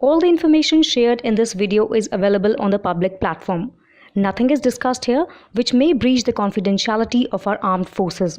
All the information shared in this video is available on the public platform. Nothing is discussed here which may breach the confidentiality of our armed forces.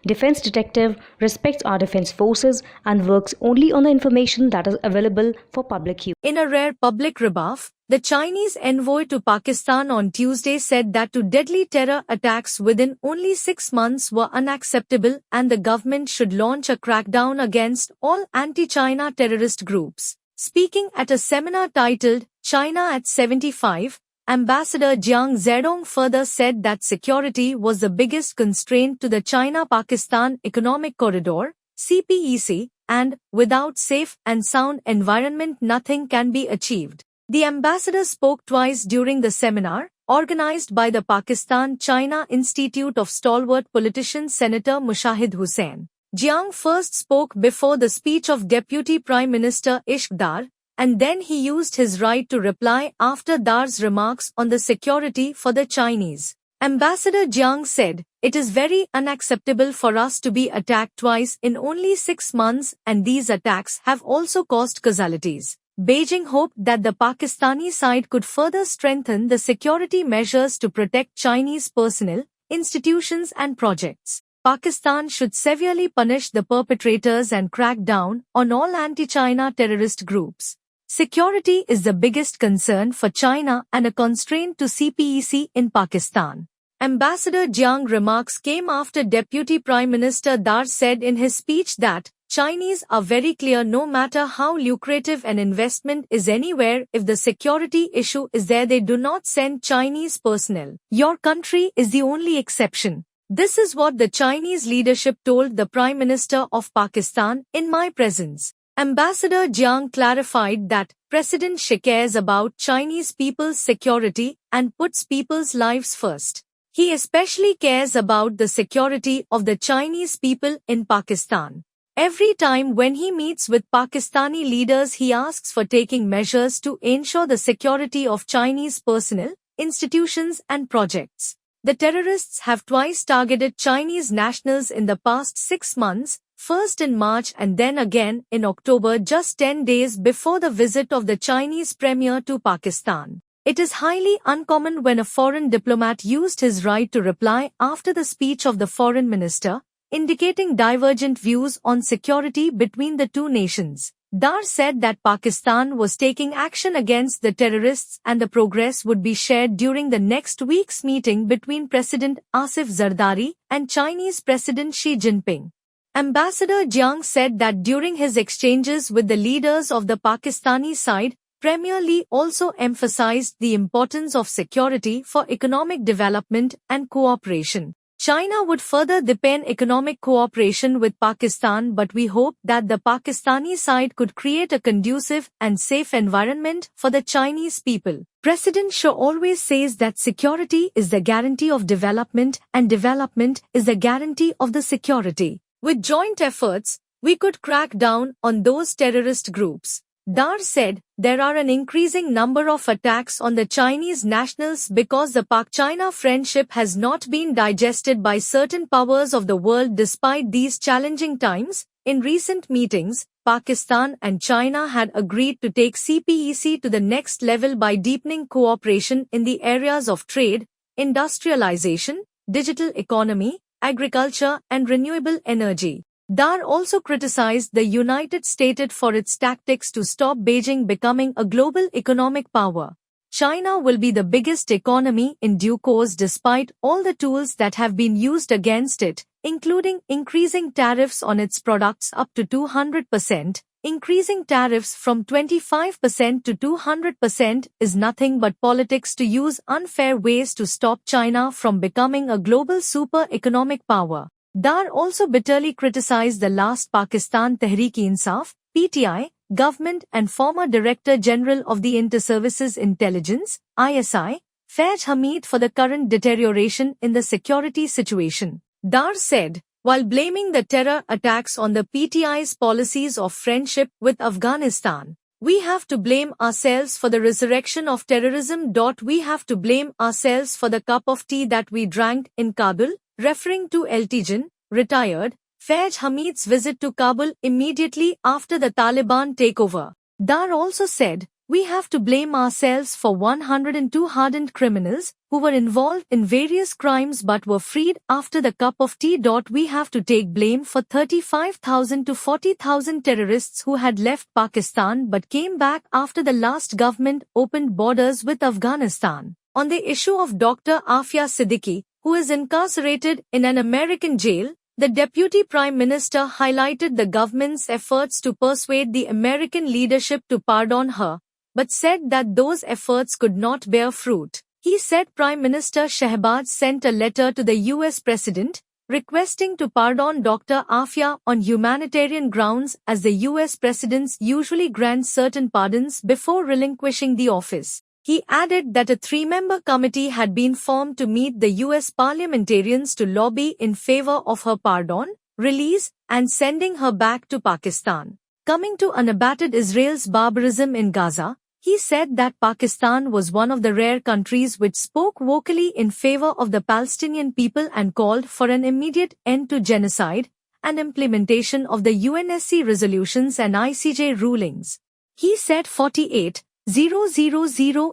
Defense Detective respects our defense forces and works only on the information that is available for public use. In a rare public rebuff, the Chinese envoy to Pakistan on Tuesday said that two deadly terror attacks within only 6 months were unacceptable and the government should launch a crackdown against all anti-China terrorist groups. Speaking at a seminar titled China at 75, Ambassador Jiang Zedong further said that security was the biggest constraint to the China-Pakistan Economic Corridor, CPEC, and without safe and sound environment nothing can be achieved. The ambassador spoke twice during the seminar, organized by the Pakistan-China Institute of Stalwart Politician Senator Mushahid Hussain. Jiang first spoke before the speech of Deputy Prime Minister Ishq Dar, and then he used his right to reply after Dar's remarks on the security for the Chinese. Ambassador Jiang said, "It is very unacceptable for us to be attacked twice in only 6 months and these attacks have also caused casualties." Beijing hoped that the Pakistani side could further strengthen the security measures to protect Chinese personnel, institutions and projects. Pakistan should severely punish the perpetrators and crack down on all anti-China terrorist groups. Security is the biggest concern for China and a constraint to CPEC in Pakistan. Ambassador Jiang's remarks came after Deputy Prime Minister Dar said in his speech that Chinese are very clear no matter how lucrative an investment is anywhere, if the security issue is there they do not send Chinese personnel. Your country is the only exception. This is what the Chinese leadership told the Prime Minister of Pakistan in my presence. Ambassador Jiang clarified that President Xi cares about Chinese people's security and puts people's lives first. He especially cares about the security of the Chinese people in Pakistan. Every time when he meets with Pakistani leaders he asks for taking measures to ensure the security of Chinese personnel, institutions and projects. The terrorists have twice targeted Chinese nationals in the past 6 months, first in March and then again in October, just 10 days before the visit of the Chinese premier to Pakistan. It is highly uncommon when a foreign diplomat used his right to reply after the speech of the foreign minister, indicating divergent views on security between the two nations. Dar said that Pakistan was taking action against the terrorists and the progress would be shared during the next week's meeting between President Asif Zardari and Chinese President Xi Jinping. Ambassador Jiang said that during his exchanges with the leaders of the Pakistani side, Premier Lee also emphasized the importance of security for economic development and cooperation. China would further deepen economic cooperation with Pakistan, but we hope that the Pakistani side could create a conducive and safe environment for the Chinese people. President Xi always says that security is the guarantee of development and development is the guarantee of the security. With joint efforts, we could crack down on those terrorist groups. Dar said, there are an increasing number of attacks on the Chinese nationals because the Pak-China friendship has not been digested by certain powers of the world despite these challenging times. In recent meetings, Pakistan and China had agreed to take CPEC to the next level by deepening cooperation in the areas of trade, industrialization, digital economy, agriculture and renewable energy. Dar also criticized the United States for its tactics to stop Beijing becoming a global economic power. China will be the biggest economy in due course despite all the tools that have been used against it, including increasing tariffs on its products up to 200%. Increasing tariffs from 25% to 200% is nothing but politics to use unfair ways to stop China from becoming a global super economic power. Dar also bitterly criticized the last Pakistan Tehreek-e-Insaf (PTI) government and former Director General of the Inter-Services Intelligence (ISI), Faiz Hamid for the current deterioration in the security situation. Dar said, while blaming the terror attacks on the PTI's policies of friendship with Afghanistan, we have to blame ourselves for the resurrection of terrorism. We have to blame ourselves for the cup of tea that we drank in Kabul, referring to Eltijan, retired, Faiz Hamid's visit to Kabul immediately after the Taliban takeover. Dar also said, "We have to blame ourselves for 102 hardened criminals who were involved in various crimes but were freed after the cup of tea. We have to take blame for 35,000 to 40,000 terrorists who had left Pakistan but came back after the last government opened borders with Afghanistan." On the issue of Dr. Afia Siddiqui, who is incarcerated in an American jail, the Deputy Prime Minister highlighted the government's efforts to persuade the American leadership to pardon her, but said that those efforts could not bear fruit. He said Prime Minister Shehbaz sent a letter to the US President, requesting to pardon Dr. Afia on humanitarian grounds, as the US presidents usually grant certain pardons before relinquishing the office. He added that a 3-member committee had been formed to meet the US parliamentarians to lobby in favor of her pardon, release, and sending her back to Pakistan. Coming to unabated Israel's barbarism in Gaza, he said that Pakistan was one of the rare countries which spoke vocally in favor of the Palestinian people and called for an immediate end to genocide and implementation of the UNSC resolutions and ICJ rulings. He said 48,000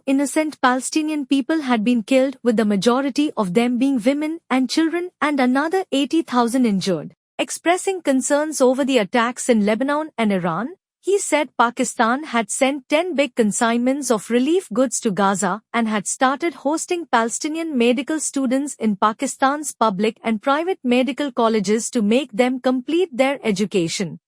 innocent Palestinian people had been killed, with the majority of them being women and children, and another 80,000 injured. Expressing concerns over the attacks in Lebanon and Iran, he said Pakistan had sent 10 big consignments of relief goods to Gaza and had started hosting Palestinian medical students in Pakistan's public and private medical colleges to make them complete their education.